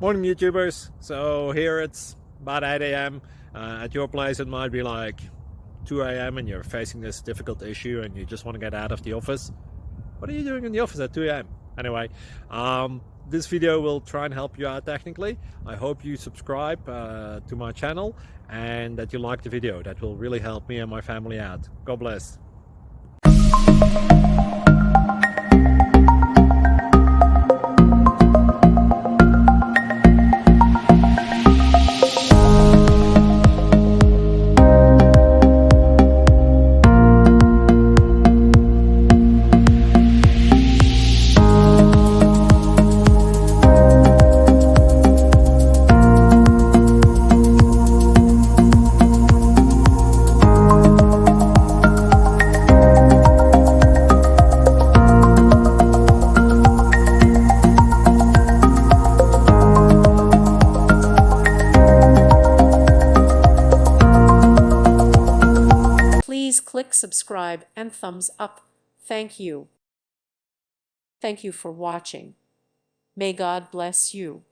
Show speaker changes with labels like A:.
A: Morning YouTubers. So here it's about 8 a.m. At your place it might be like 2 a.m. and you're facing this difficult issue and you just want to get out of the office. What are you doing in the office at 2 a.m.? Anyway, this video will try and help you out technically. I hope you subscribe to my channel and that you like the video. That will really help me and my family out. God bless.
B: Please click subscribe and thumbs up. Thank you. Thank you for watching. May God bless you.